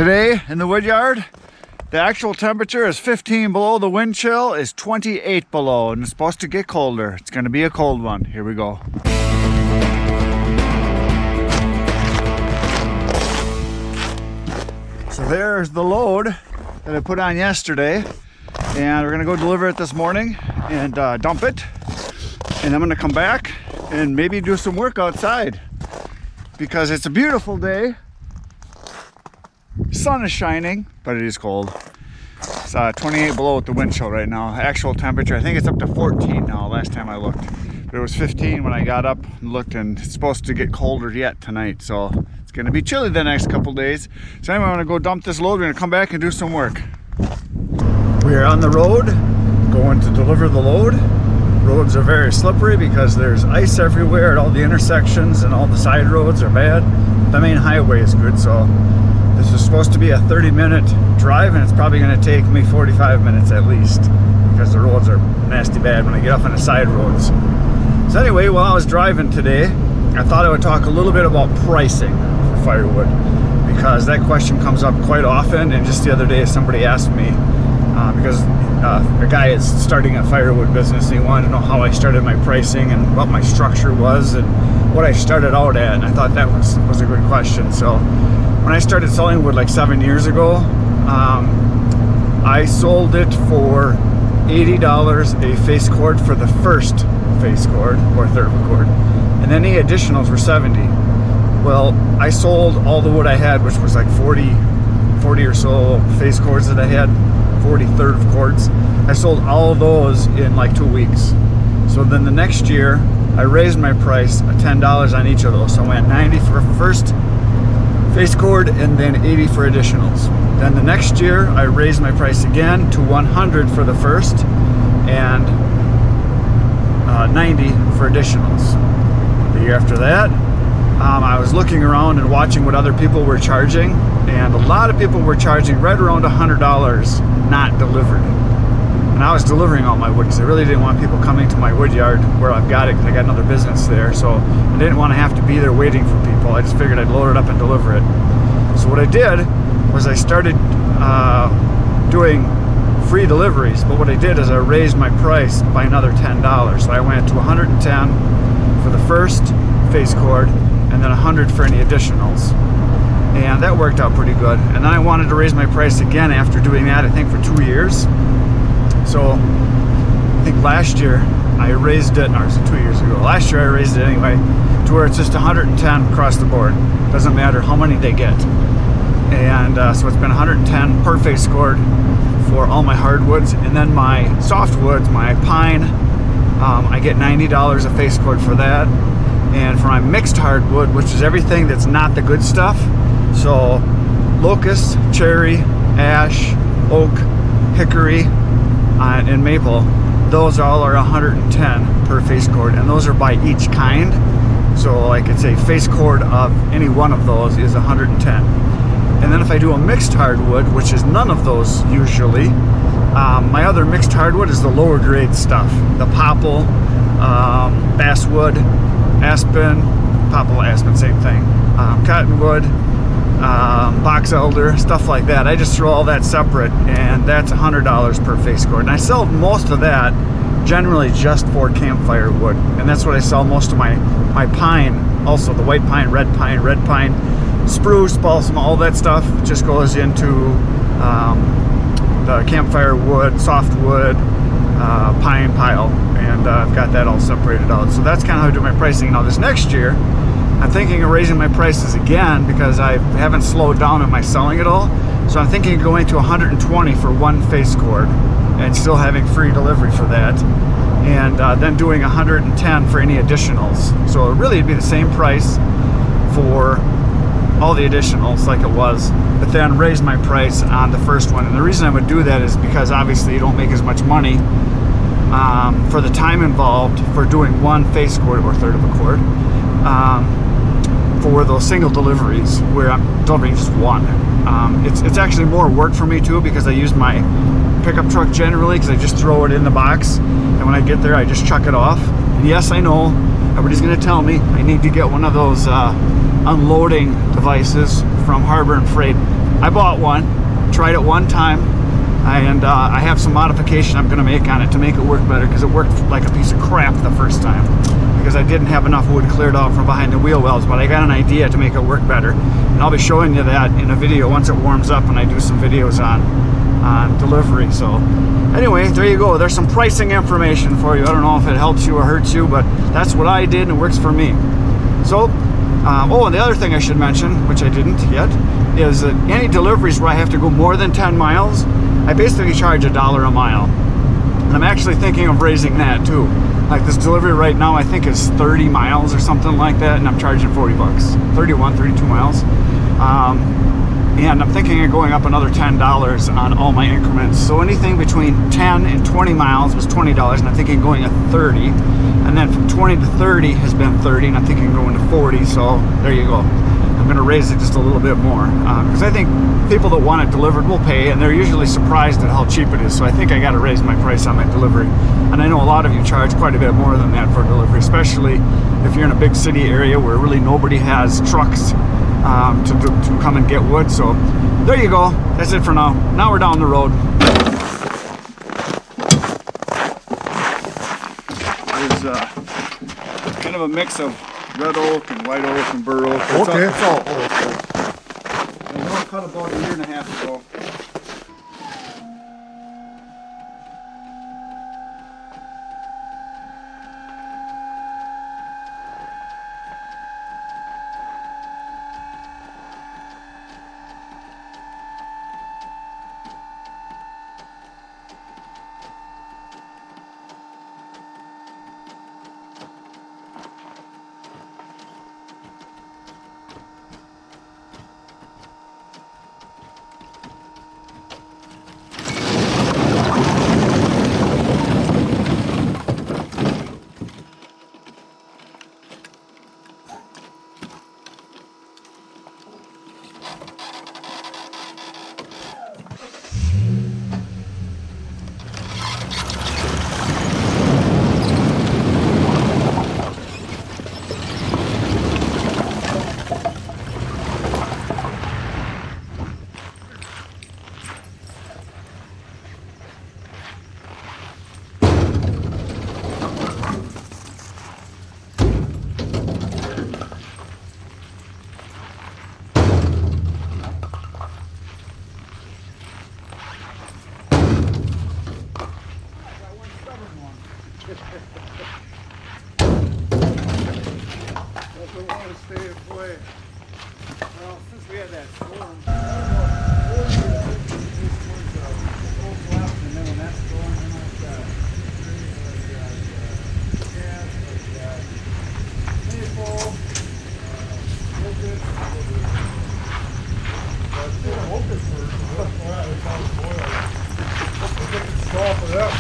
Today in the wood yard, the actual temperature is 15 below, the wind chill is 28 below, and it's supposed to get colder. It's going to be a cold one. Here we go. So there's the load that I put on yesterday, and we're going to go deliver it this morning and dump it. And I'm going to come back and maybe do some work outside because it's a beautiful day. Sun is shining, but it is cold. It's 28 below with the wind chill right now. Actual temperature, I think it's up to 14 now last time I looked. But it was 15 when I got up and looked, and it's supposed to get colder yet tonight. So it's going to be chilly the next couple days. So anyway, I'm going to go dump this load. We're going to come back and do some work. We are on the road going to deliver the load. Roads are very slippery because there's ice everywhere at all the intersections, and all the side roads are bad. The main highway is good, so this is supposed to be a 30-minute drive, and it's probably going to take me 45 minutes at least because the roads are nasty bad when I get off on the side roads. So anyway, while I was driving today, I thought I would talk a little bit about pricing for firewood because that question comes up quite often. And just the other day somebody asked me, because a guy is starting a firewood business, and he wanted to know how I started my pricing and what my structure was and what I started out at, and I thought that was a good question. So when I started selling wood like 7 years ago, I sold it for $80 a face cord for the first face cord or third of a cord, and then the additionals were $70. Well, I sold all the wood I had, which was like 40 or so face cords that I had, 40 third of cords. I sold all of those in like 2 weeks. So then the next year I raised my price $10 on each of those. So I went 90 for first face cord and then 80 for additionals. Then the next year I raised my price again to 100 for the first and 90 for additionals. The year after that, I was looking around and watching what other people were charging, and a lot of people were charging right around $100 not delivered. And I was delivering all my wood because I really didn't want people coming to my wood yard where I've got it, because I got another business there. So I didn't want to have to be there waiting for people. I just figured I'd load it up and deliver it. So what I did was I started doing free deliveries, but what I did is I raised my price by another $10. So I went to 110 for the first face cord and then 100 for any additionals. And that worked out pretty good. And then I wanted to raise my price again after doing that, I think for 2 years. So I think last year I raised it, or was it 2 years ago? Last year I raised it anyway, to where it's just 110 across the board. Doesn't matter how many they get. And so it's been 110 per face cord for all my hardwoods. And then my softwoods, my pine, I get $90 a face cord for that. And for my mixed hardwood, which is everything that's not the good stuff, so locust, cherry, ash, oak, hickory, and maple, those all are 110 per face cord, and those are by each kind. So like it's a face cord of any one of those is 110. And then if I do a mixed hardwood, which is none of those usually, my other mixed hardwood is the lower grade stuff, the popple, basswood, aspen, popple, aspen, same thing, cottonwood, box elder, stuff like that. I just throw all that separate, and that's $100 per face cord. And I sell most of that generally just for campfire wood, and that's what I sell most of my pine, also the white pine, red pine, spruce, balsam, all that stuff just goes into the campfire wood, softwood, pine pile, and I've got that all separated out. So that's kind of how I do my pricing. Now this next year I'm thinking of raising my prices again because I haven't slowed down on my selling at all. So I'm thinking of going to 120 for one face cord and still having free delivery for that, and then doing 110 for any additionals. So really it'd be the same price for all the additionals like it was, but then raise my price on the first one. And the reason I would do that is because obviously you don't make as much money for the time involved for doing one face cord or third of a cord for those single deliveries where I'm delivering just one. It's actually more work for me too, because I use my pickup truck generally, because I just throw it in the box, and when I get there I just chuck it off. And yes, I know everybody's going to tell me I need to get one of those unloading devices from Harbor and Freight. I bought one, tried it one time, and I have some modification I'm going to make on it to make it work better, because it worked like a piece of crap the first time because I didn't have enough wood cleared out from behind the wheel wells. But I got an idea to make it work better, and I'll be showing you that in a video once it warms up and I do some videos on delivery. So anyway, there you go. There's some pricing information for you. I don't know if it helps you or hurts you, but that's what I did and it works for me. So oh, and the other thing I should mention, which I didn't yet, is that any deliveries where I have to go more than 10 miles, I basically charge $1 a mile. And I'm actually thinking of raising that too. Like this delivery right now, I think is 30 miles or something like that, and I'm charging 40 bucks. 31, 32 miles. And I'm thinking of going up another $10 on all my increments. So anything between 10 and 20 miles was $20, and I'm thinking going to 30. And then from 20 to 30 has been 30, and I'm thinking going to 40. So there you go. I'm going to raise it just a little bit more, because I think people that want it delivered will pay, and they're usually surprised at how cheap it is. So I think I got to raise my price on my delivery. And I know a lot of you charge quite a bit more than that for delivery, especially if you're in a big city area where really nobody has trucks to come and get wood. So there you go. That's it for now. Now we're down the road. There's kind of a mix of red oak and white oak and bur oak. Okay. It's all oak. I know I cut about 1.5 years ago. Doesn't want to stay away. Well, since we had that storm, and then when that storm went like that, maple, Stop it up.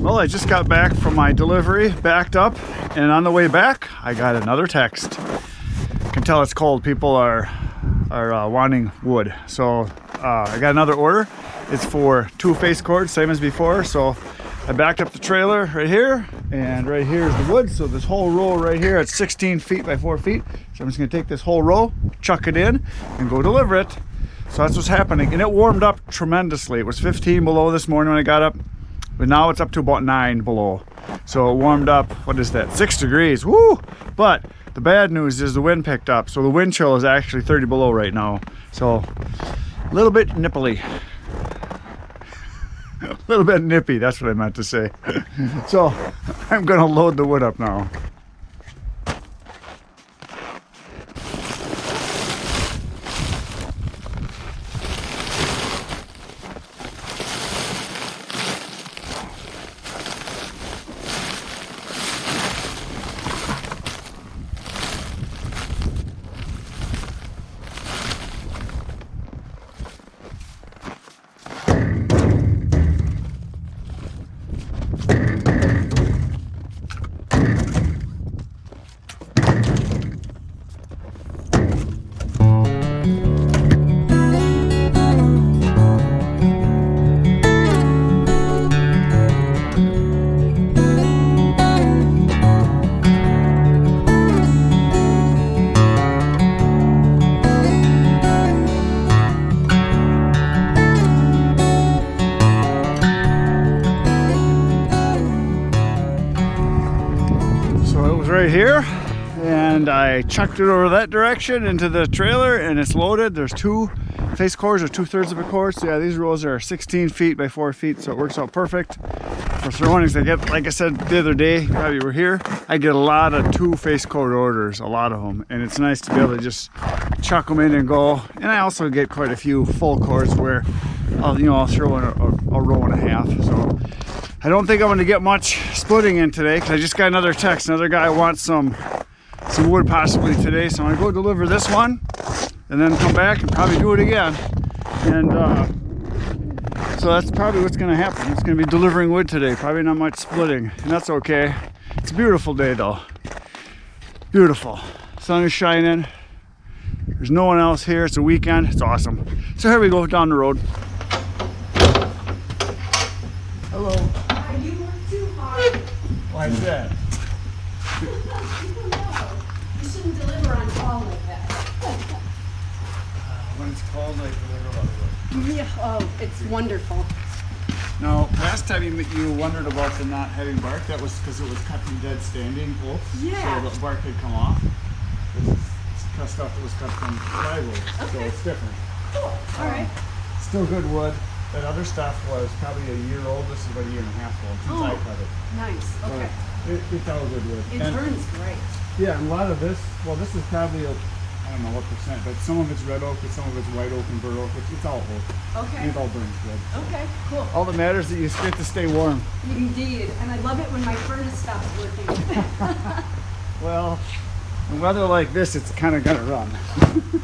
Well, I just got back from my delivery, backed up, and on the way back, I got another text. You can tell it's cold. People are wanting wood. So I got another order. It's for 2 face cords, same as before. So I backed up the trailer right here, and right here is the wood. So this whole row right here, it's 16 feet by 4 feet. So I'm just gonna take this whole row, chuck it in, and go deliver it. So that's what's happening. And it warmed up tremendously. It was 15 below this morning when I got up, but now it's up to about 9 below. So it warmed up, what is that, 6 degrees, woo! But the bad news is the wind picked up. So the wind chill is actually 30 below right now. So a little bit nipply. A little bit nippy, that's what I meant to say. So I'm gonna load the wood up now. it was right here, and I chucked it over that direction into the trailer, and it's loaded. There's 2 face cores or 2/3 of a core. So yeah, these rolls are 16 feet by 4 feet, so it works out perfect for throwings. I get, like I said the other day, you probably were here, I get a lot of 2 face core orders, a lot of them, and it's nice to be able to just chuck them in and go. And I also get quite a few full cores where I'll throw in a row and a half. So I don't think I'm going to get much splitting in today, because I just got another text. Another guy wants some wood possibly today, so I'm going to go deliver this one and then come back and probably do it again. And so that's probably what's going to happen. It's going to be delivering wood today, probably not much splitting, and that's okay. It's a beautiful day though. Beautiful. Sun is shining. There's no one else here. It's a weekend. It's awesome. So here we go down the road. Hello. You work too hard. Why is that? I don't know. You shouldn't deliver on call like that. When it's cold, like deliver a lot of wood. Yeah, oh, it's wonderful. Now, last time you wondered about the not having bark, that was because it was cut from dead standing oak. Yeah. So the bark had come off. This is stuff that was cut from plywood, so Okay. it's different. Cool. All right. Still good wood. That other stuff was probably a year old. This is about a year and a half old since I cut it. Nice. Okay. But it's all good wood. It And- turns great. Yeah, and a lot of this, well, this is probably I don't know what percent, but some of it's red oak, but some of it's white oak and burr oak. It's all oak. Okay. It all burns good. Okay. Cool. All that matters is that you get to stay warm. Indeed. And I love it when my furnace stops working. Well, in weather like this, it's kind of gonna run.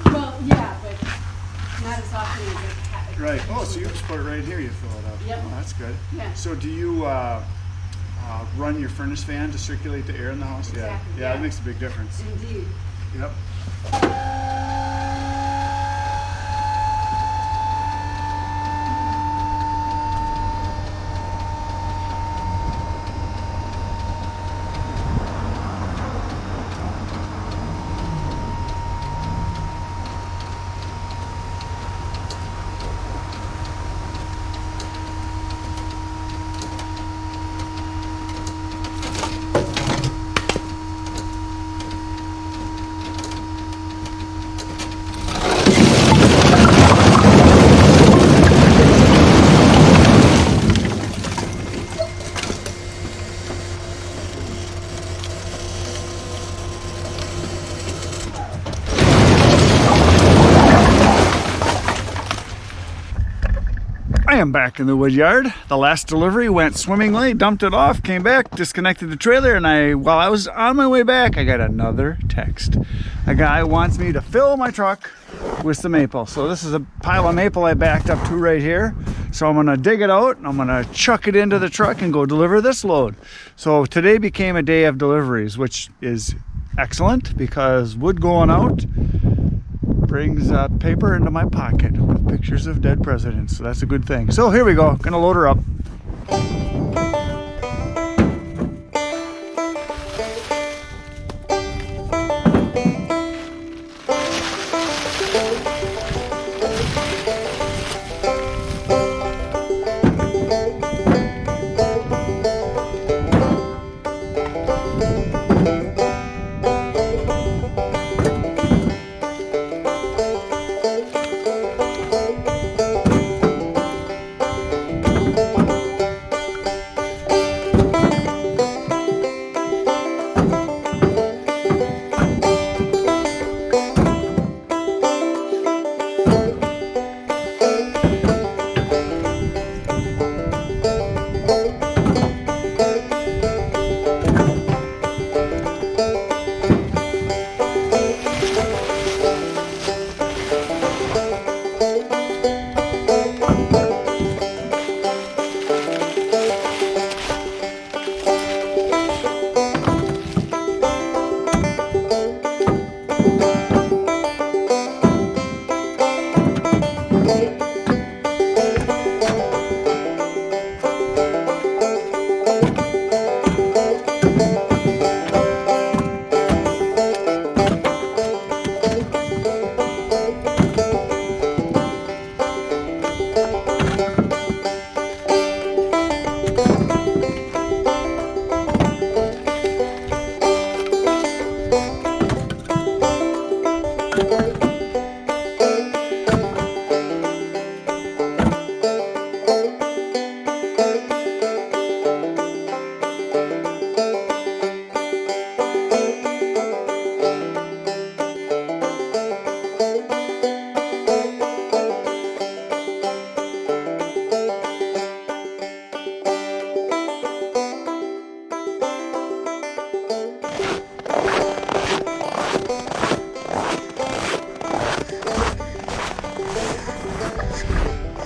Well, yeah, but not as often as it happens. Right. Oh, so you just put it right here. You fill it up. Yep. Oh, that's good. Yeah. So do you run your furnace fan to circulate the air in the house? Exactly, Yeah. Yeah, yeah. it makes a big difference. Indeed. Yep. I am back in the wood yard. The last delivery went swimmingly, dumped it off, came back, disconnected the trailer, and while I was on my way back, I got another text. A guy wants me to fill my truck with some maple. So this is a pile of maple I backed up to right here. So I'm gonna dig it out, and I'm gonna chuck it into the truck and go deliver this load. So today became a day of deliveries, which is excellent because wood going out brings paper into my pocket with pictures of dead presidents, so that's a good thing. So here we go, gonna load her up.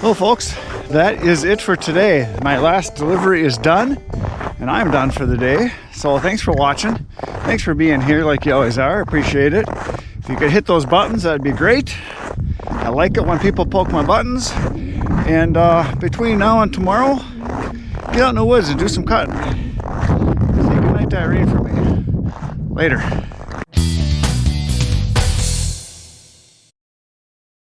Well, folks, that is it for today. My last delivery is done, and I'm done for the day. So thanks for watching. Thanks for being here like you always are. Appreciate it. If you could hit those buttons, that'd be great. I like it when people poke my buttons. And between now and tomorrow, get out in the woods and do some cutting. Say goodnight to Irene for me. Later.